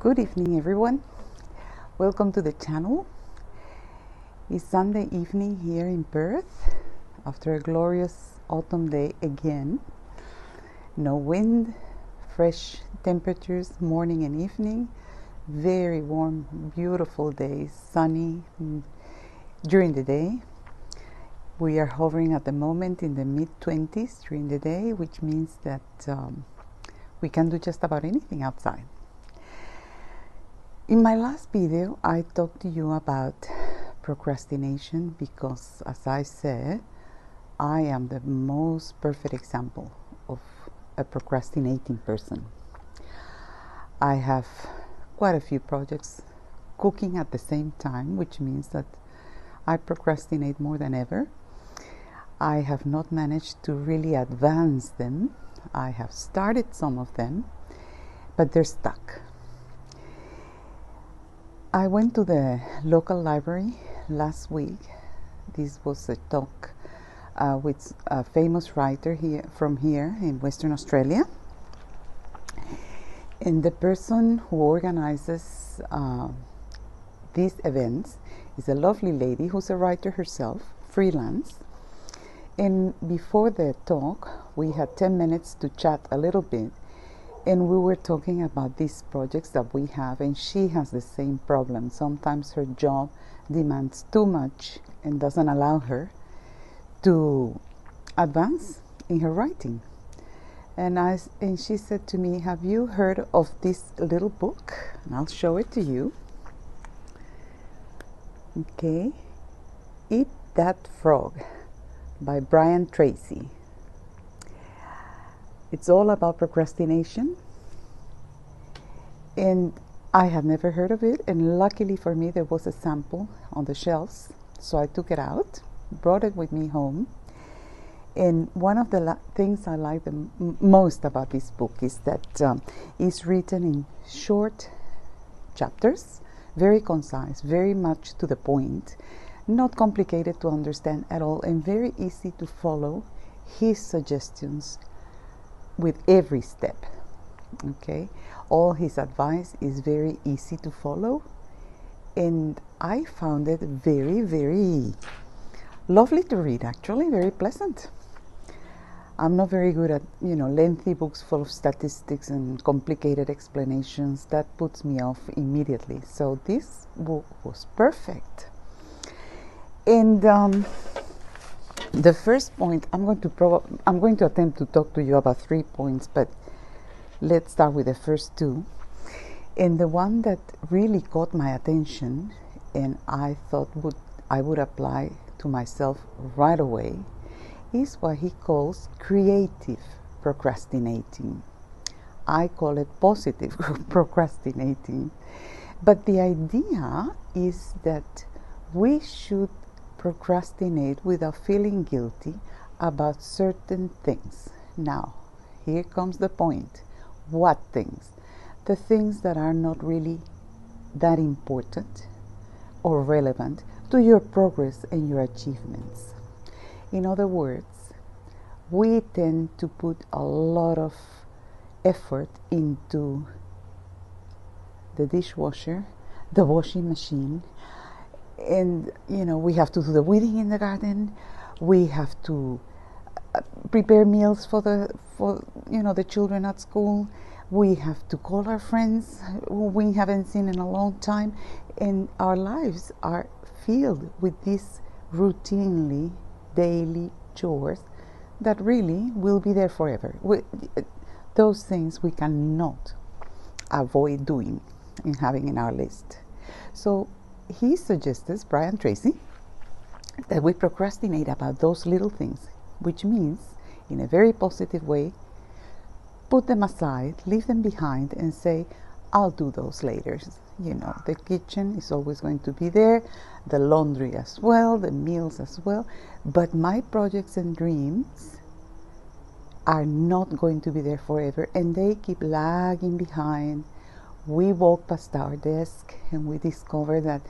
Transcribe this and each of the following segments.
Good evening, everyone. Welcome to the channel. It's Sunday evening here in Perth after a glorious autumn day again. No wind, fresh temperatures morning and evening, very warm, beautiful days, sunny during the day. We are hovering at the moment in the mid-20s during the day, which means that we can do just about anything outside. In my last video, I talked to you about procrastination because, as I said, I am the most perfect example of a procrastinating person. I have quite a few projects cooking at the same time, which means that I procrastinate more than ever. I have not managed to really advance them. I have started some of them, but they're stuck. I went to the local library last week. This was a talk with a famous writer from here in Western Australia. And the person who organizes these events is a lovely lady who's a writer herself, freelance. And before the talk, we had 10 minutes to chat a little bit. And we were talking about these projects that we have, and she has the same problem. Sometimes her job demands too much and doesn't allow her to advance in her writing. And she said to me, "Have you heard of this little book?" And I'll show it to you. Okay, Eat That Frog by Brian Tracy. It's all about procrastination, and I had never heard of it, and luckily for me there was a sample on the shelves, so I took it out, brought it with me home. And one of the things I like the most about this book is that it's written in short chapters, very concise, very much to the point, not complicated to understand at all, and very easy to follow his suggestions with every step. Okay, all his advice is very easy to follow, and I found it very, very lovely to read, actually very pleasant. I'm not very good at lengthy books full of statistics and complicated explanations. That puts me off immediately, so this book was perfect. And the first point, I'm going to attempt to talk to you about 3 points, but let's start with the first two. And the one that really caught my attention, and I thought I would apply to myself right away, is what he calls creative procrastinating. I call it positive procrastinating. But the idea is that we should procrastinate without feeling guilty about certain things. Now, here comes the point. What things? The things that are not really that important or relevant to your progress and your achievements. In other words, we tend to put a lot of effort into the dishwasher, the washing machine, and we have to do the weeding in the garden. We have to prepare meals for the children at school. We have to call our friends who we haven't seen in a long time, and our lives are filled with these routinely daily chores that really will be there forever. Those things we cannot avoid doing and having in our list. So he suggests, Brian Tracy, that we procrastinate about those little things, which means, in a very positive way, put them aside, leave them behind, and say, I'll do those later. The kitchen is always going to be there, the laundry as well, the meals as well, but my projects and dreams are not going to be there forever, and they keep lagging behind. We walk past our desk and we discover that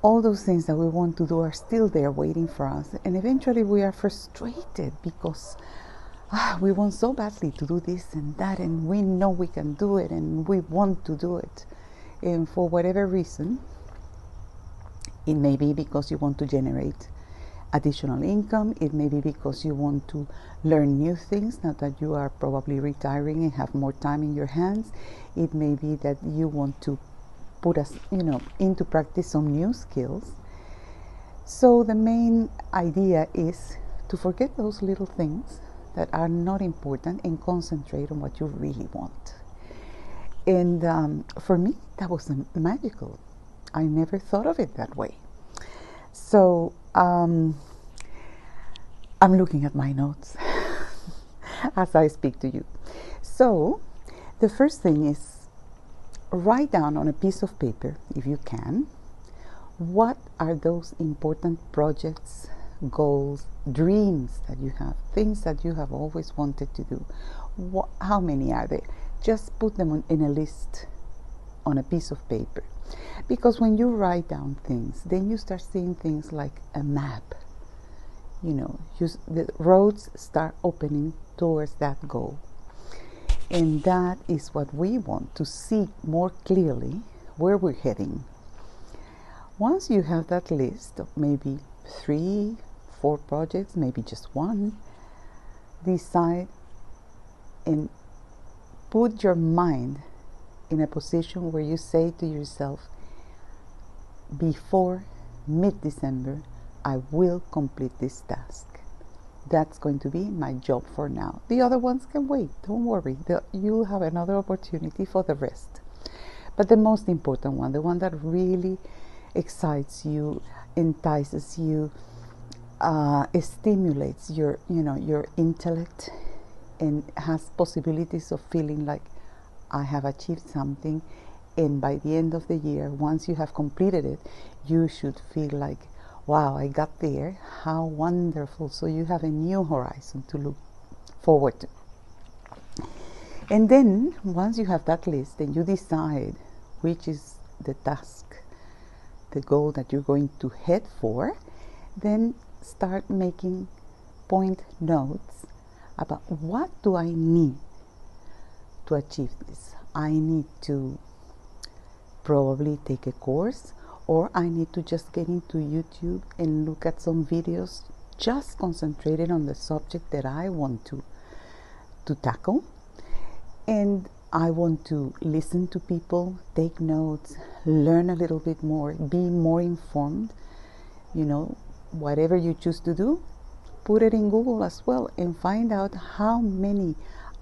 all those things that we want to do are still there waiting for us, and eventually we are frustrated because we want so badly to do this and that, and we know we can do it and we want to do it, And for whatever reason, it may be because you want to generate additional income. It may be because you want to learn new things now that you are probably retiring and have more time in your hands. It may be that you want to put us, into practice some new skills. So the main idea is to forget those little things that are not important and concentrate on what you really want. And for me, that was magical. I never thought of it that way. So I'm looking at my notes as I speak to you. So the first thing is, write down on a piece of paper, if you can, what are those important projects, goals, dreams that you have, things that you have always wanted to do. How many are there? Just put them in a list on a piece of paper. Because when you write down things, then you start seeing things like a map. The roads start opening towards that goal. And that is what we want, to see more clearly where we're heading. Once you have that list of maybe 3, 4 projects, maybe just one, decide and put your mind in a position where you say to yourself, before mid-December, I will complete this task. That's going to be my job for now. The other ones can wait. Don't worry. You'll have another opportunity for the rest. But the most important one, the one that really excites you, entices you, stimulates your intellect, and has possibilities of feeling like I have achieved something. And by the end of the year, once you have completed it, you should feel like, wow, I got there. How wonderful. So you have a new horizon to look forward to. And then once you have that list and you decide which is the task, the goal that you're going to head for, then start making point notes about what do I need to achieve this. I need to probably take a course, or I need to just get into YouTube and look at some videos just concentrated on the subject that I want to tackle. And I want to listen to people, take notes, learn a little bit more, be more informed. Whatever you choose to do, put it in Google as well and find out how many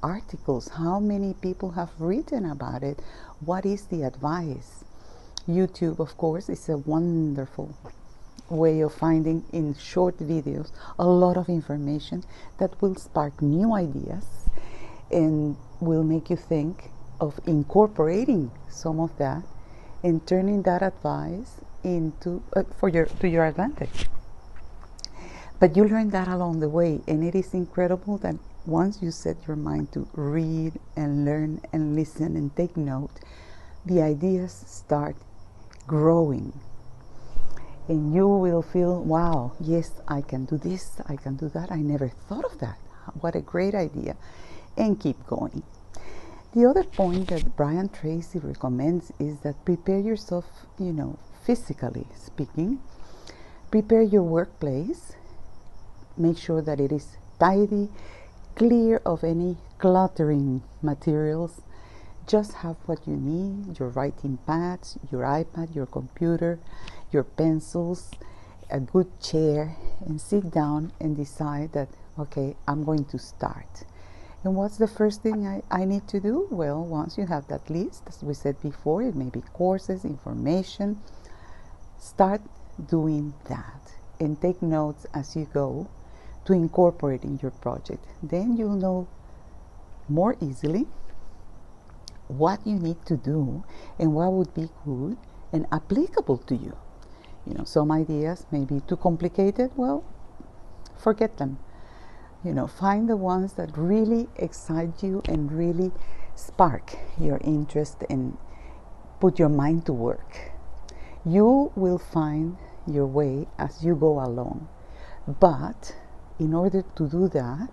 articles, how many people have written about it, what is the advice. YouTube, of course, is a wonderful way of finding in short videos a lot of information that will spark new ideas and will make you think of incorporating some of that and turning that advice into to your advantage. But you learn that along the way, and it is incredible that once you set your mind to read and learn and listen and take note, the ideas start growing. And you will feel, wow, yes, I can do this, I can do that. I never thought of that. What a great idea. And keep going. The other point that Brian Tracy recommends is that prepare yourself, physically speaking. Prepare your workplace. Make sure that it is tidy, clear of any cluttering materials. Just have what you need, your writing pads, your iPad, your computer, your pencils, a good chair, and sit down and decide that, okay, I'm going to start. And what's the first thing I need to do? Well, once you have that list, as we said before, it may be courses, information, start doing that and take notes as you go to incorporate in your project. Then you'll know more easily what you need to do and what would be good and applicable to you. Some ideas may be too complicated. Well, forget them. Find the ones that really excite you and really spark your interest and put your mind to work. You will find your way as you go along. But in order to do that,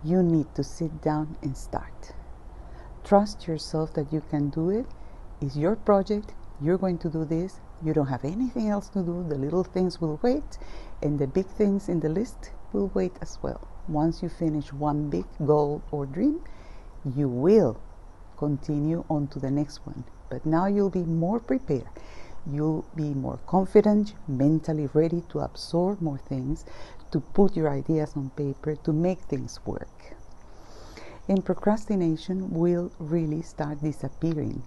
you need to sit down and start. Trust yourself that you can do it. It's your project. You're going to do this. You don't have anything else to do. The little things will wait, and the big things in the list will wait as well. Once you finish one big goal or dream, you will continue on to the next one. But now you'll be more prepared. You'll be more confident, mentally ready to absorb more things, to put your ideas on paper, to make things work. And procrastination will really start disappearing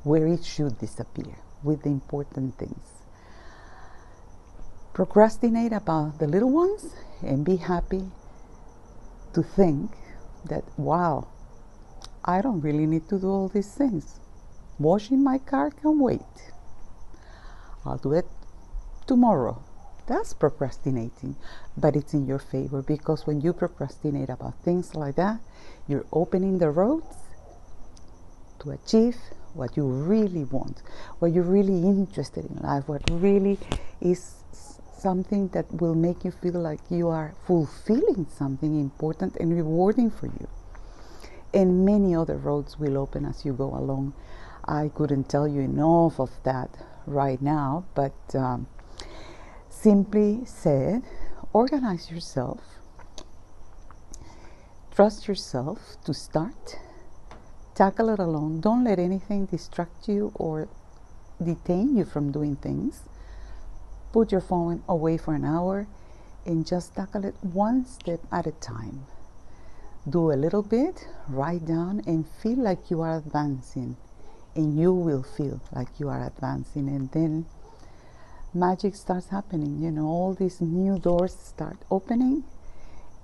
where it should disappear, with the important things. Procrastinate about the little ones and be happy to think that, wow, I don't really need to do all these things. Washing my car can wait. I'll do it tomorrow. That's procrastinating, but it's in your favor, because when you procrastinate about things like that, you're opening the roads to achieve what you really want, what you're really interested in life, what really is something that will make you feel like you are fulfilling something important and rewarding for you. And many other roads will open as you go along. I couldn't tell you enough of that right now, but simply said, organize yourself, trust yourself to start, tackle it alone. Don't let anything distract you or detain you from doing things. Put your phone away for an hour and just tackle it one step at a time. Do a little bit, write down, and feel like you are advancing. And you will feel like you are advancing, and then magic starts happening. You know, all these new doors start opening,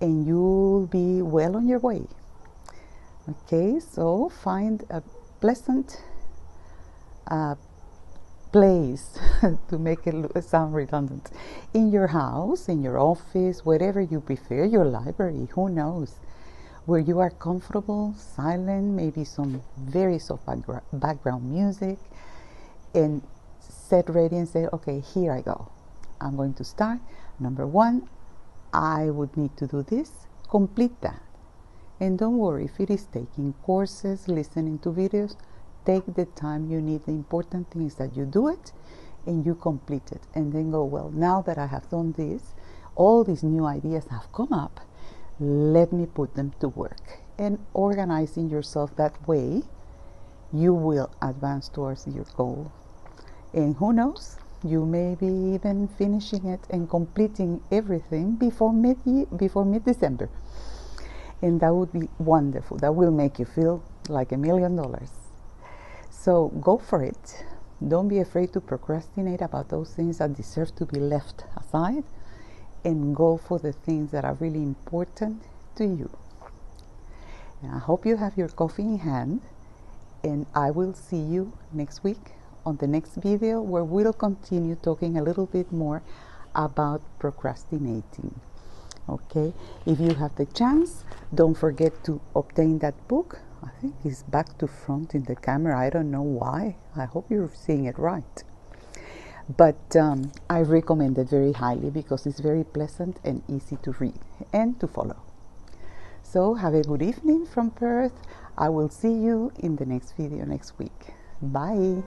and you'll be well on your way. Okay, so find a pleasant place to make it sound redundant, in your house, in your office, wherever you prefer, your library, who knows, where you are comfortable, silent, maybe some very soft background music, and set ready and say, okay, here I go. I'm going to start. Number one, I would need to do this. Complete that. And don't worry if it is taking courses, listening to videos. Take the time you need. The important thing is that you do it and you complete it. And then go, well, now that I have done this, all these new ideas have come up. Let me put them to work. And organizing yourself that way, you will advance towards your goal. And who knows, you may be even finishing it and completing everything before mid-December. And that would be wonderful. That will make you feel like $1 million. So go for it. Don't be afraid to procrastinate about those things that deserve to be left aside, and go for the things that are really important to you. And I hope you have your coffee in hand, and I will see you next week on the next video, where we'll continue talking a little bit more about procrastinating. Okay, if you have the chance, don't forget to obtain that book. I think it's back to front in the camera. I don't know why. I hope you're seeing it right. But I recommend it very highly, because it's very pleasant and easy to read and to follow. So have a good evening from Perth. I will see you in the next video next week. Bye.